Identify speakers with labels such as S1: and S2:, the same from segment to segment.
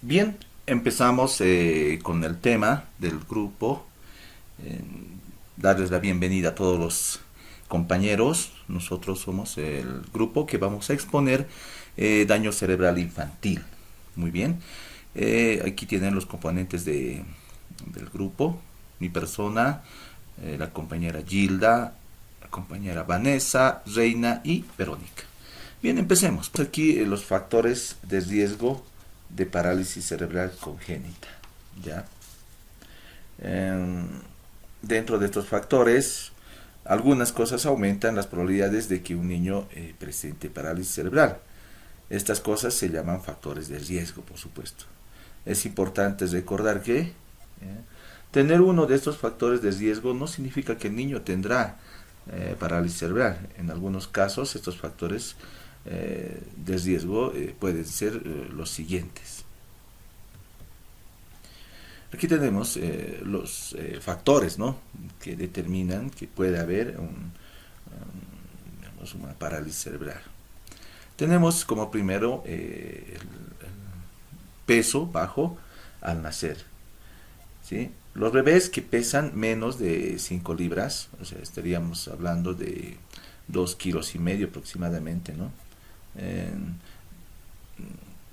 S1: Bien, empezamos con el tema del grupo. eh, Darles la bienvenida a todos los compañeros. Nosotros somos el grupo que vamos a exponer daño cerebral infantil. Muy bien. Aquí tienen los componentes del grupo. Mi persona, la compañera Gilda, la compañera Vanessa, Reina y Verónica. Bien, empecemos. Aquí los factores de riesgo de parálisis cerebral congénita. ¿Ya? Em, Dentro de estos factores, algunas cosas aumentan las probabilidades de que un niño presente parálisis cerebral. Estas cosas se llaman factores de riesgo, por supuesto. Es importante recordar que tener uno de estos factores de riesgo no significa que el niño tendrá parálisis cerebral. En algunos casos, estos factores de riesgo pueden ser los siguientes. Aquí tenemos los factores, ¿no?, que determinan que puede haber digamos, una parálisis cerebral. Tenemos como primero el peso bajo al nacer. ¿Sí? Los bebés que pesan menos de 5 libras, o sea, estaríamos hablando de 2,5 kilos aproximadamente, ¿no? Eh,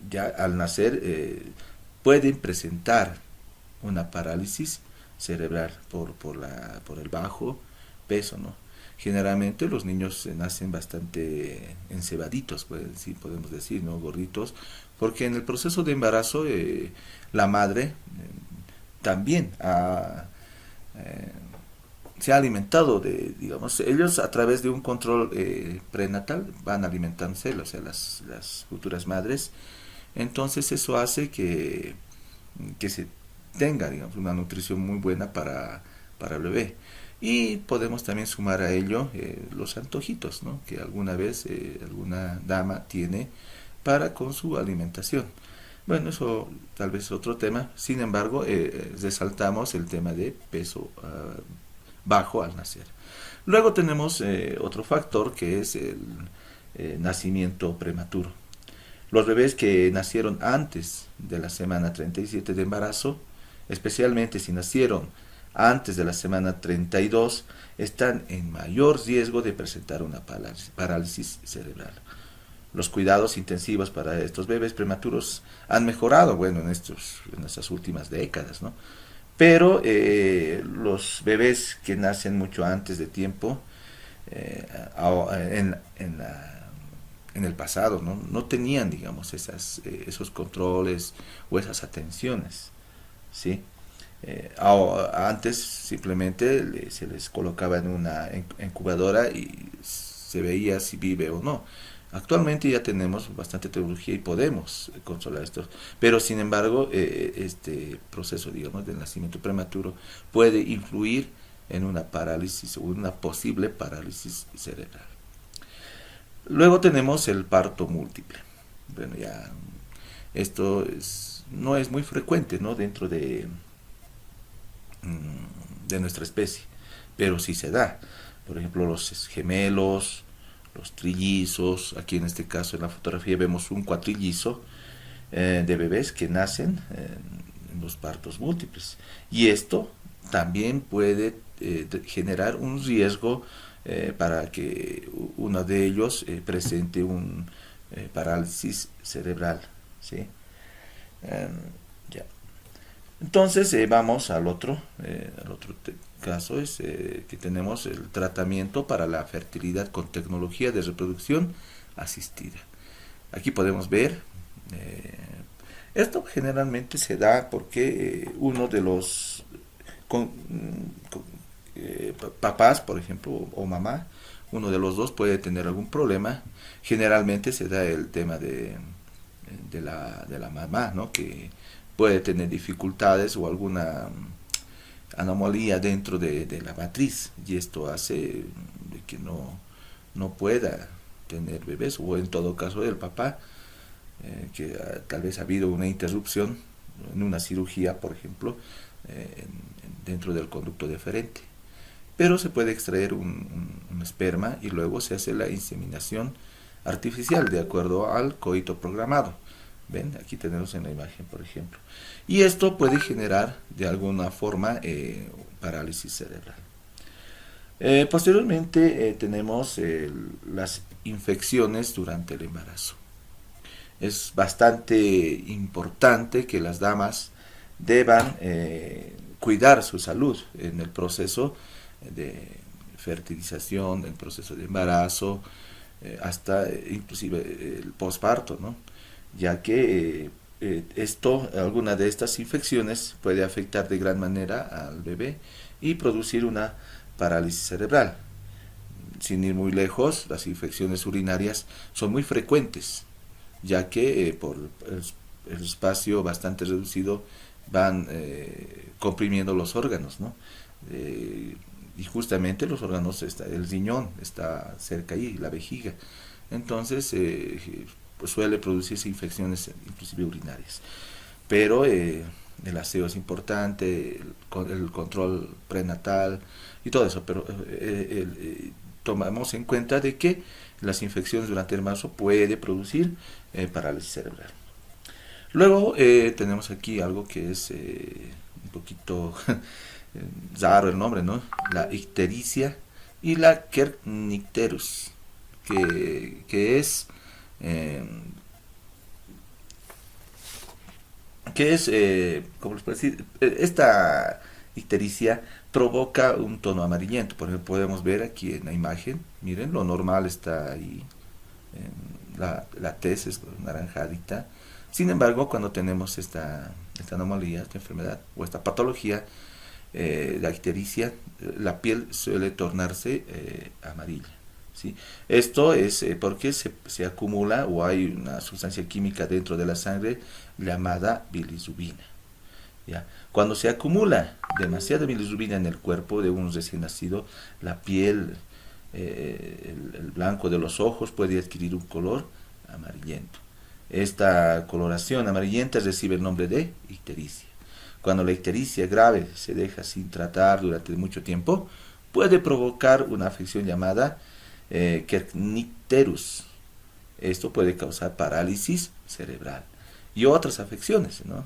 S1: ya al nacer pueden presentar una parálisis cerebral por el bajo peso, ¿no? Generalmente los niños nacen bastante encebaditos, pues, sí, podemos decir, ¿no?, gorditos, porque en el proceso de embarazo la madre también eh, se ha alimentado digamos, ellos a través de un control prenatal van alimentándose, o sea, las futuras madres. Entonces eso hace que se tenga, digamos, una nutrición muy buena para el bebé. Y podemos también sumar a ello los antojitos, ¿no?, que alguna vez alguna dama tiene para con su alimentación. Bueno, eso tal vez es otro tema. Sin embargo, resaltamos el tema de peso bajo al nacer. Luego tenemos otro factor que es el nacimiento prematuro. Los bebés que nacieron antes de la semana 37 de embarazo, especialmente si nacieron antes de la semana 32, están en mayor riesgo de presentar una parálisis cerebral. Los cuidados intensivos para estos bebés prematuros han mejorado, bueno, en estas últimas décadas, ¿no? Pero los bebés que nacen mucho antes de tiempo, eh, en el pasado, no tenían, digamos, esos controles o esas atenciones, ¿sí? Antes simplemente se les colocaba en una incubadora y se veía si vive o no. Actualmente ya tenemos bastante tecnología y podemos controlar esto, pero sin embargo este proceso, digamos, del nacimiento prematuro puede influir en una parálisis o una posible parálisis cerebral. Luego tenemos el parto múltiple. Bueno, ya no es muy frecuente, ¿no?, dentro de nuestra especie, pero sí se da. Por ejemplo, los gemelos, los trillizos. Aquí en este caso en la fotografía vemos un cuatrillizo de bebés que nacen en los partos múltiples. Y esto también puede generar un riesgo para que uno de ellos presente un parálisis cerebral, ¿sí? Eh, ya. Entonces vamos al otro caso, es que tenemos el tratamiento para la fertilidad con tecnología de reproducción asistida. Aquí podemos ver, eh, esto generalmente se da porque uno de los con, con, papás, por ejemplo, o mamá, uno de los dos puede tener algún problema. Generalmente se da el tema de la mamá, ¿no?, que puede tener dificultades o alguna anomalía dentro de la matriz, y esto hace que no pueda tener bebés, o en todo caso del papá, que tal vez ha habido una interrupción en una cirugía, por ejemplo, dentro del conducto deferente. Pero se puede extraer un esperma y luego se hace la inseminación artificial de acuerdo al coito programado. Ven, aquí tenemos en la imagen, por ejemplo. Y esto puede generar de alguna forma parálisis cerebral. Posteriormente tenemos las infecciones durante el embarazo. Es bastante importante que las damas deban cuidar su salud en el proceso de fertilización, en el proceso de embarazo, hasta inclusive el posparto, ¿no? Ya que alguna de estas infecciones puede afectar de gran manera al bebé y producir una parálisis cerebral. Sin ir muy lejos, las infecciones urinarias son muy frecuentes, ya que por el espacio bastante reducido van comprimiendo los órganos, ¿no? Y justamente los órganos, el riñón está cerca ahí, la vejiga. Entonces, pues suele producirse infecciones inclusive urinarias. Pero el aseo es importante, el control prenatal y todo eso, pero tomamos en cuenta de que las infecciones durante el embarazo puede producir parálisis cerebral. Luego tenemos aquí algo que es un poquito raro el nombre, ¿no? La ictericia y la kernicterus, que es eh, ¿cómo les puedo decir? Esta ictericia provoca un tono amarillento. Por ejemplo, podemos ver aquí en la imagen, miren, lo normal está ahí, la tez es naranjadita. Sin embargo, cuando tenemos esta anomalía, esta enfermedad o esta patología, la ictericia, la piel suele tornarse amarilla. ¿Sí? Esto es porque se acumula o hay una sustancia química dentro de la sangre llamada bilirrubina. ¿Ya? Cuando se acumula demasiada bilirrubina en el cuerpo de un recién nacido, la piel, el blanco de los ojos puede adquirir un color amarillento. Esta coloración amarillenta recibe el nombre de ictericia. Cuando la ictericia grave se deja sin tratar durante mucho tiempo, puede provocar una afección llamada kernicterus. Esto puede causar parálisis cerebral y otras afecciones, ¿no?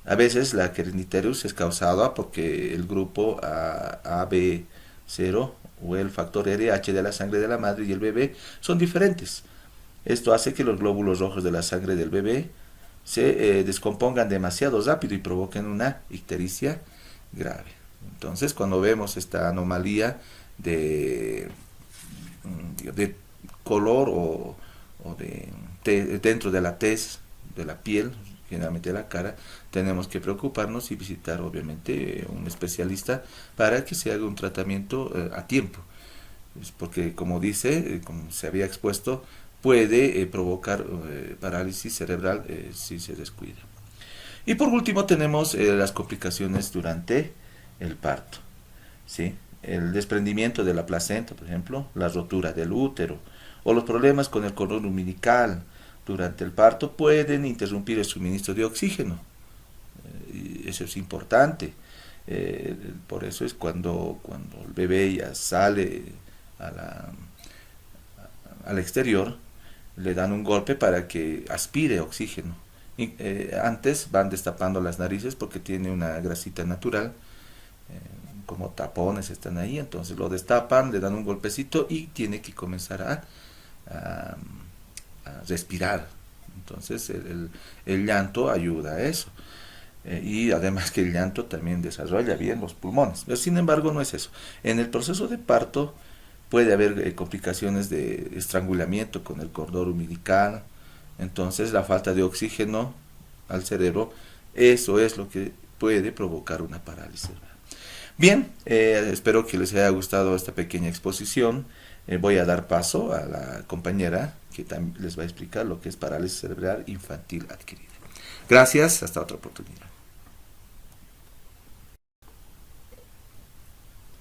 S1: A veces la kernicterus es causada porque el grupo AB0 o el factor RH de la sangre de la madre y el bebé son diferentes. Esto hace que los glóbulos rojos de la sangre del bebé se descompongan demasiado rápido y provoquen una ictericia grave. Entonces, cuando vemos esta anomalía de, de color o dentro de la tez, de la piel, generalmente de la cara, tenemos que preocuparnos y visitar obviamente un especialista para que se haga un tratamiento a tiempo. Porque como dice, como se había expuesto, puede provocar parálisis cerebral si se descuida. Y por último tenemos las complicaciones durante el parto, ¿sí? El desprendimiento de la placenta, por ejemplo, la rotura del útero o los problemas con el cordón umbilical durante el parto pueden interrumpir el suministro de oxígeno. Y eso es importante. Por eso es cuando el bebé ya sale al exterior, le dan un golpe para que aspire oxígeno. Y, antes van destapando las narices porque tiene una grasita natural, como tapones están ahí, entonces lo destapan, le dan un golpecito y tiene que comenzar a respirar. Entonces el llanto ayuda a eso. Y además que el llanto también desarrolla bien los pulmones. Pero sin embargo no es eso. En el proceso de parto puede haber complicaciones de estrangulamiento con el cordón umbilical. Entonces la falta de oxígeno al cerebro, eso es lo que puede provocar una parálisis cerebral. Bien, espero que les haya gustado esta pequeña exposición. Voy a dar paso a la compañera que les va a explicar lo que es parálisis cerebral infantil adquirida. Gracias, hasta otra oportunidad.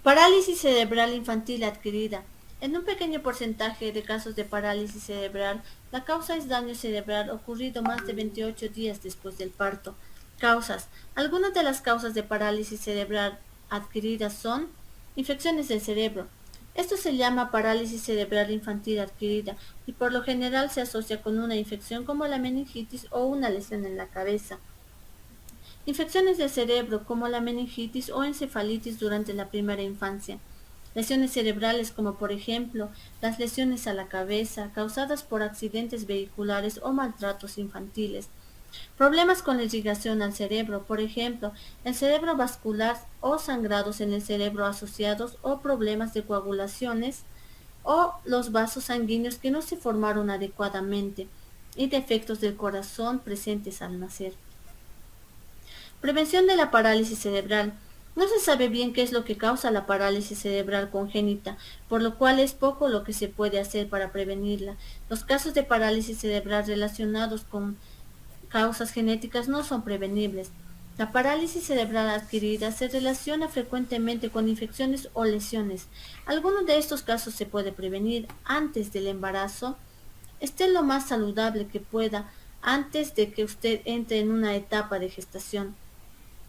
S2: Parálisis cerebral infantil adquirida. En un pequeño porcentaje de casos de parálisis cerebral, la causa es daño cerebral ocurrido más de 28 días después del parto. Causas. Algunas de las causas de parálisis cerebral adquirida son infecciones del cerebro, Esto se llama parálisis cerebral infantil adquirida y por lo general se asocia con una infección como la meningitis o una lesión en la cabeza. Infecciones del cerebro como la meningitis o encefalitis durante la primera infancia. Lesiones cerebrales como por ejemplo las lesiones a la cabeza causadas por accidentes vehiculares o maltratos infantiles. Problemas con la irrigación al cerebro, por ejemplo, el cerebro vascular o sangrados en el cerebro asociados o problemas de coagulaciones o los vasos sanguíneos que no se formaron adecuadamente y defectos del corazón presentes al nacer. Prevención de la parálisis cerebral. No se sabe bien qué es lo que causa la parálisis cerebral congénita, por lo cual es poco lo que se puede hacer para prevenirla. Los casos de parálisis cerebral relacionados con causas genéticas no son prevenibles. La parálisis cerebral adquirida se relaciona frecuentemente con infecciones o lesiones. Algunos de estos casos se puede prevenir antes del embarazo. Esté lo más saludable que pueda antes de que usted entre en una etapa de gestación.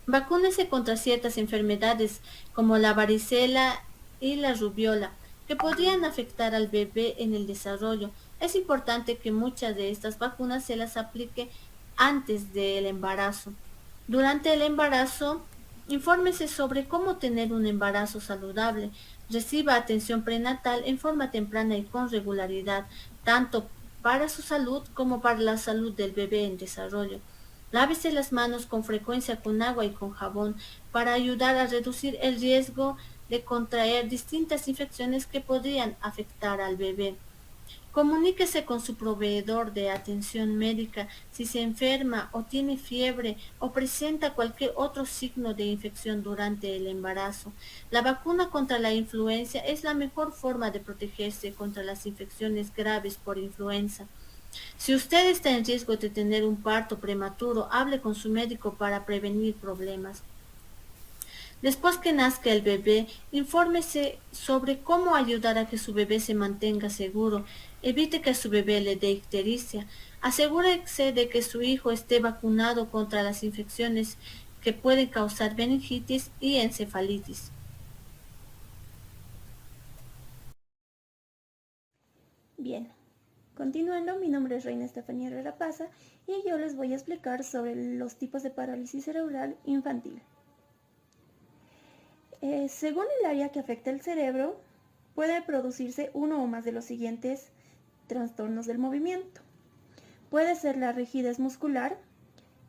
S2: Vacúnese contra ciertas enfermedades como la varicela y la rubiola, que podrían afectar al bebé en el desarrollo. Es importante que muchas de estas vacunas se las aplique antes del embarazo. Durante el embarazo, infórmese sobre cómo tener un embarazo saludable. Reciba atención prenatal en forma temprana y con regularidad, tanto para su salud como para la salud del bebé en desarrollo. Lávese las manos con frecuencia con agua y con jabón para ayudar a reducir el riesgo de contraer distintas infecciones que podrían afectar al bebé. Comuníquese con su proveedor de atención médica si se enferma o tiene fiebre o presenta cualquier otro signo de infección durante el embarazo. La vacuna contra la influenza es la mejor forma de protegerse contra las infecciones graves por influenza. Si usted está en riesgo de tener un parto prematuro, hable con su médico para prevenir problemas. Después que nazca el bebé, infórmese sobre cómo ayudar a que su bebé se mantenga seguro. Evite que a su bebé le dé ictericia. Asegúrese de que su hijo esté vacunado contra las infecciones que pueden causar meningitis y encefalitis.
S3: Bien, continuando, mi nombre es Reina Estefanía Herrera Paza y yo les voy a explicar sobre los tipos de parálisis cerebral infantil. Según el área que afecta el cerebro, puede producirse uno o más de los siguientes trastornos del movimiento. Puede ser la rigidez muscular,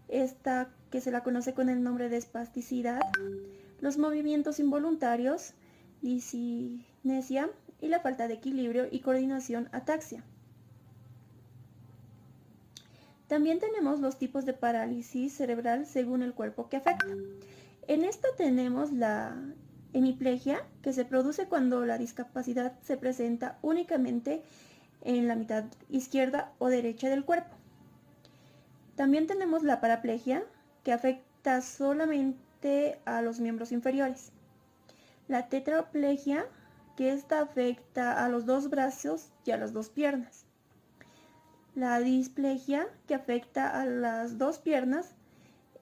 S3: esta que se la conoce con el nombre de espasticidad, los movimientos involuntarios, discinesia y la falta de equilibrio y coordinación, ataxia. También tenemos los tipos de parálisis cerebral según el cuerpo que afecta. En esta tenemos la hemiplegia, que se produce cuando la discapacidad se presenta únicamente en la mitad izquierda o derecha del cuerpo. También tenemos la paraplegia, que afecta solamente a los miembros inferiores. La tetraplegia, que esta afecta a los dos brazos y a las dos piernas. La displegia, que afecta a las dos piernas,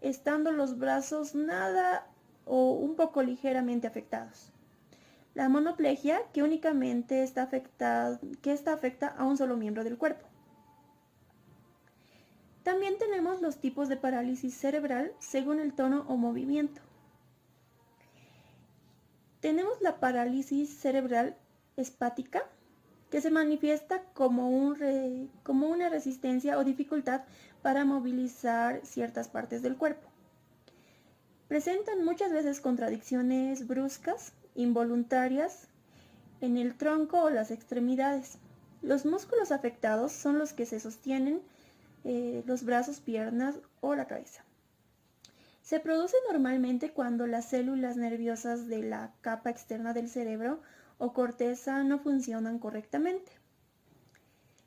S3: estando los brazos nada o un poco ligeramente afectados. La monoplegia, que únicamente afecta a un solo miembro del cuerpo. También tenemos los tipos de parálisis cerebral según el tono o movimiento. Tenemos la parálisis cerebral espática, que se manifiesta como una resistencia o dificultad para movilizar ciertas partes del cuerpo. Presentan muchas veces contracciones bruscas, involuntarias, en el tronco o las extremidades. Los músculos afectados son los que se sostienen los brazos, piernas o la cabeza. Se produce normalmente cuando las células nerviosas de la capa externa del cerebro o corteza no funcionan correctamente.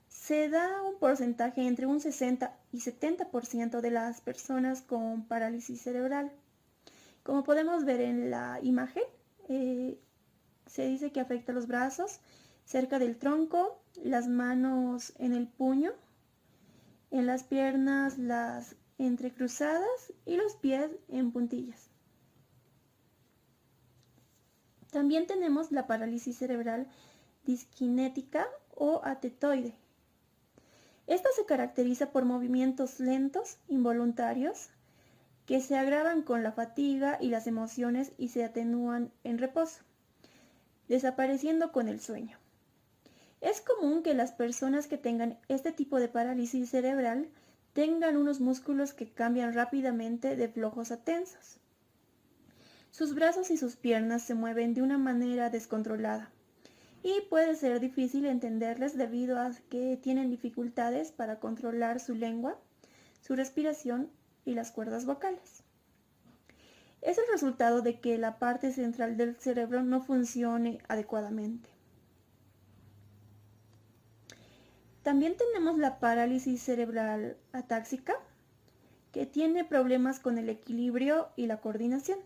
S3: Se da un porcentaje entre un 60 y 70% de las personas con parálisis cerebral. Como podemos ver en la imagen, se dice que afecta los brazos cerca del tronco, las manos en el puño, en las piernas las entrecruzadas y los pies en puntillas. También tenemos la parálisis cerebral disquinética o atetoide. Esta se caracteriza por movimientos lentos, involuntarios, que se agravan con la fatiga y las emociones y se atenúan en reposo, desapareciendo con el sueño. Es común que las personas que tengan este tipo de parálisis cerebral tengan unos músculos que cambian rápidamente de flojos a tensos. Sus brazos y sus piernas se mueven de una manera descontrolada y puede ser difícil entenderles debido a que tienen dificultades para controlar su lengua, su respiración y las cuerdas vocales. Es el resultado de que la parte central del cerebro no funcione adecuadamente. También tenemos la parálisis cerebral atáxica, que tiene problemas con el equilibrio y la coordinación.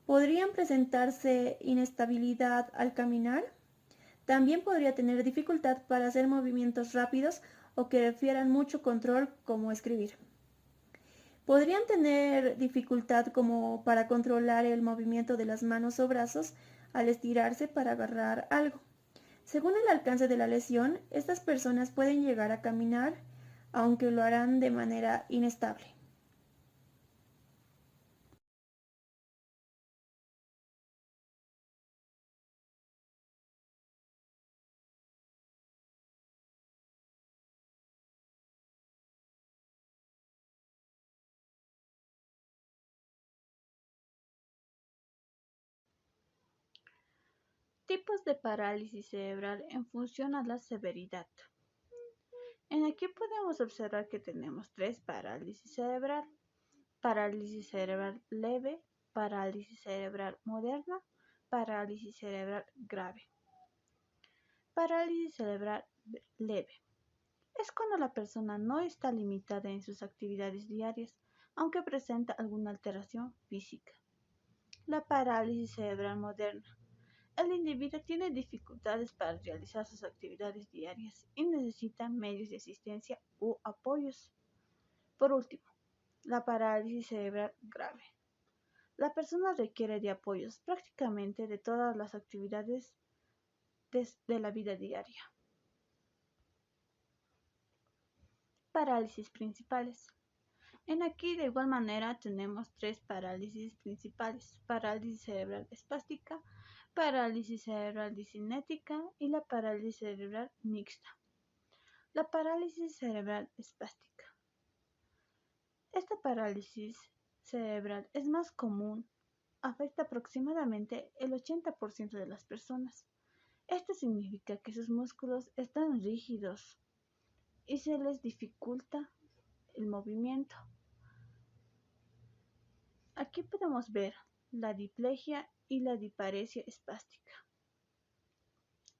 S3: Podrían presentarse inestabilidad al caminar. También podría tener dificultad para hacer movimientos rápidos o que refieran mucho control, como escribir. Podrían tener dificultad como para controlar el movimiento de las manos o brazos al estirarse para agarrar algo. Según el alcance de la lesión, estas personas pueden llegar a caminar, aunque lo harán de manera inestable.
S4: Tipos de parálisis cerebral en función a la severidad. En aquí podemos observar que tenemos tres parálisis cerebral: parálisis cerebral leve, parálisis cerebral moderna, parálisis cerebral grave. Parálisis cerebral leve es cuando la persona no está limitada en sus actividades diarias, aunque presenta alguna alteración física. La parálisis cerebral moderna: el individuo tiene dificultades para realizar sus actividades diarias y necesita medios de asistencia u apoyos. Por último, la parálisis cerebral grave: la persona requiere de apoyos prácticamente de todas las actividades de la vida diaria. Parálisis principales. En aquí de igual manera tenemos tres parálisis principales: parálisis cerebral espástica, parálisis cerebral discinética y la parálisis cerebral mixta. La parálisis cerebral espástica. Esta parálisis cerebral es más común, afecta aproximadamente el 80% de las personas. Esto significa que sus músculos están rígidos y se les dificulta el movimiento. Aquí podemos ver la diplegia y la diparesia espástica.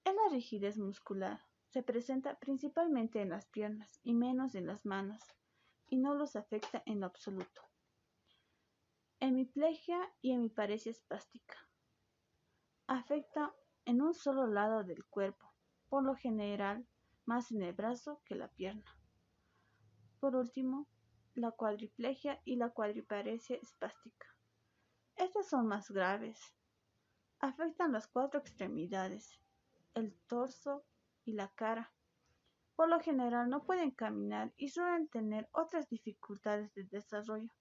S4: La rigidez muscular se presenta principalmente en las piernas y menos en las manos, y no los afecta en lo absoluto. Hemiplegia y hemiparesia espástica. Afecta en un solo lado del cuerpo, por lo general más en el brazo que la pierna. Por último, la cuadriplegia y la cuadriparesia espástica. Estas son más graves. Afectan las cuatro extremidades, el torso y la cara. Por lo general no pueden caminar y suelen tener otras dificultades de desarrollo,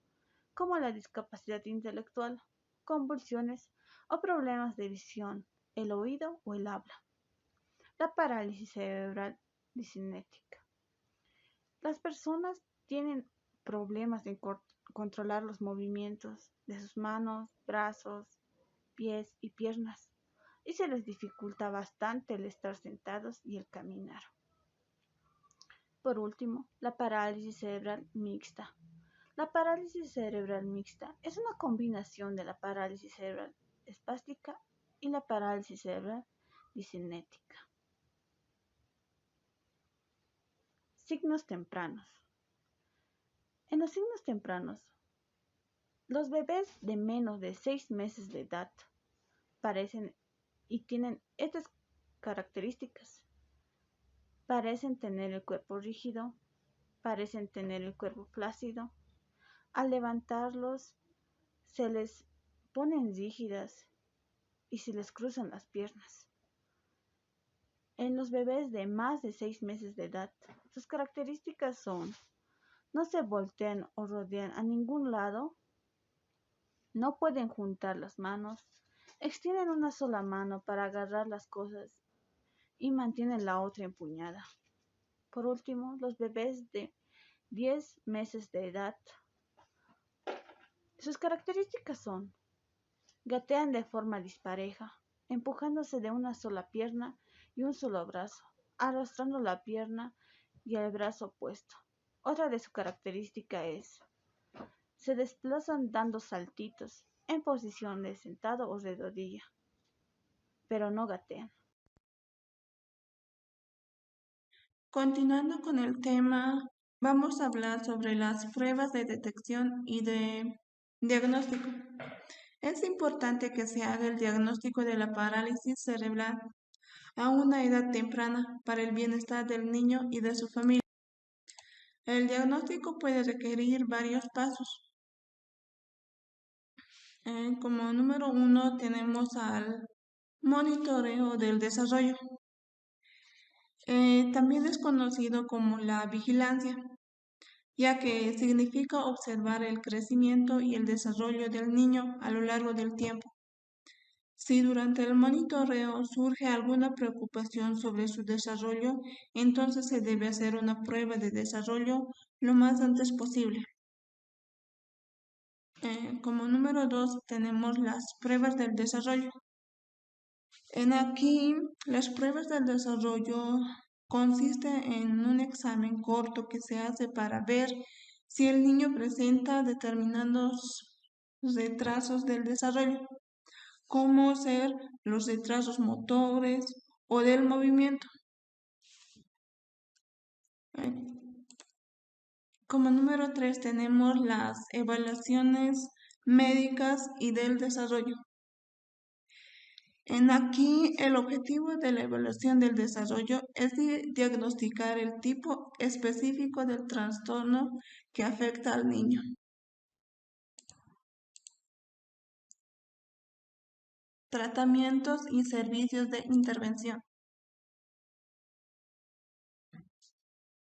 S4: como la discapacidad intelectual, convulsiones o problemas de visión, el oído o el habla. La parálisis cerebral discinética. Las personas tienen problemas en controlar los movimientos de sus manos, brazos, pies y piernas, y se les dificulta bastante el estar sentados y el caminar. Por último, la parálisis cerebral mixta. La parálisis cerebral mixta es una combinación de la parálisis cerebral espástica y la parálisis cerebral discinética. Signos tempranos. En los signos tempranos, los bebés de menos de 6 meses de edad parecen y tienen estas características. Parecen tener el cuerpo rígido, parecen tener el cuerpo flácido. Al levantarlos se les ponen rígidas y se les cruzan las piernas. En los bebés de más de 6 meses de edad, sus características son: no se voltean o rodean a ningún lado, no pueden juntar las manos, extienden una sola mano para agarrar las cosas y mantienen la otra empuñada. Por último, los bebés de 10 meses de edad, sus características son: gatean de forma dispareja, empujándose de una sola pierna y un solo brazo, arrastrando la pierna y el brazo opuesto. Otra de su característica es: se desplazan dando saltitos en posición de sentado o de rodilla, pero no gatean.
S3: Continuando con el tema, vamos a hablar sobre las pruebas de detección y de diagnóstico. Es importante que se haga el diagnóstico de la parálisis cerebral a una edad temprana para el bienestar del niño y de su familia. El diagnóstico puede requerir varios pasos. Como número 1 tenemos al monitoreo del desarrollo. También es conocido como la vigilancia, ya que significa observar el crecimiento y el desarrollo del niño a lo largo del tiempo. Si durante el monitoreo surge alguna preocupación sobre su desarrollo, entonces se debe hacer una prueba de desarrollo lo más antes posible. Como número 2 tenemos las pruebas del desarrollo. En aquí, las pruebas del desarrollo consisten en un examen corto que se hace para ver si el niño presenta determinados retrasos del desarrollo, como ser los retrasos motores o del movimiento. Eh, Como número 3 tenemos las evaluaciones médicas y del desarrollo. En aquí, el objetivo de la evaluación del desarrollo es diagnosticar el tipo específico del trastorno que afecta al niño. Tratamientos y servicios de intervención.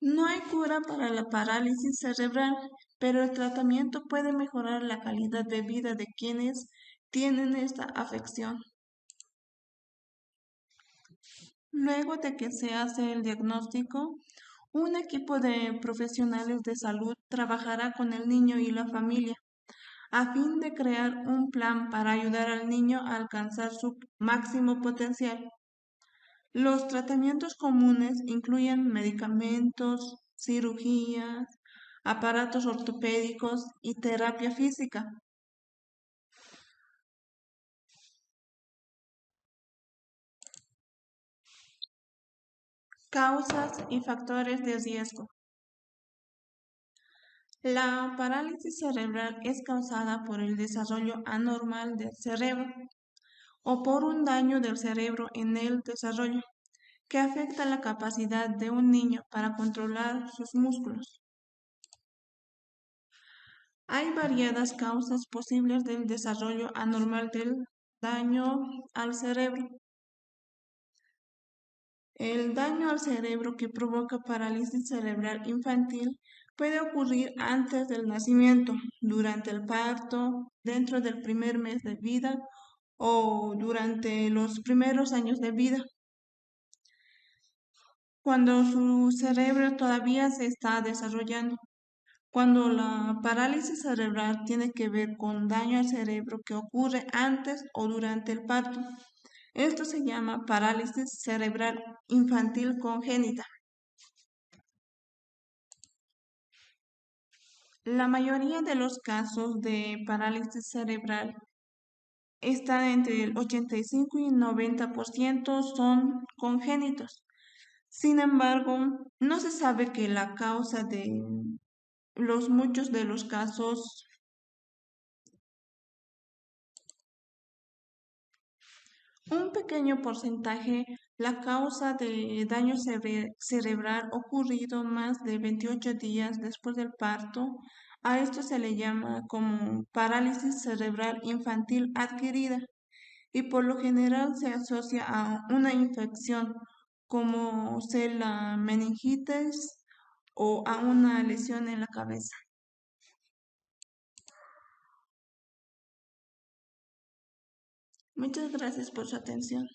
S3: No hay cura para la parálisis cerebral, pero el tratamiento puede mejorar la calidad de vida de quienes tienen esta afección. Luego de que se hace el diagnóstico, un equipo de profesionales de salud trabajará con el niño y la familia a fin de crear un plan para ayudar al niño a alcanzar su máximo potencial. Los tratamientos comunes incluyen medicamentos, cirugías, aparatos ortopédicos y terapia física. Causas y factores de riesgo. La parálisis cerebral es causada por el desarrollo anormal del cerebro o por un daño del cerebro en el desarrollo que afecta la capacidad de un niño para controlar sus músculos. Hay variadas causas posibles del desarrollo anormal del daño al cerebro. El daño al cerebro que provoca parálisis cerebral infantil puede ocurrir antes del nacimiento, durante el parto, dentro del primer mes de vida o durante los primeros años de vida, cuando su cerebro todavía se está desarrollando. Cuando la parálisis cerebral tiene que ver con daño al cerebro que ocurre antes o durante el parto, esto se llama parálisis cerebral infantil congénita. La mayoría de los casos de parálisis cerebral están entre el 85 y 90% son congénitos. Sin embargo, no se sabe que la causa de los muchos de los casos. Un pequeño porcentaje, la causa de daño cerebral ocurrido más de 28 días después del parto, a esto se le llama como parálisis cerebral infantil adquirida.
S5: y por lo general se asocia a una infección como ser la meningitis o a una lesión en la cabeza. Muchas gracias por su atención.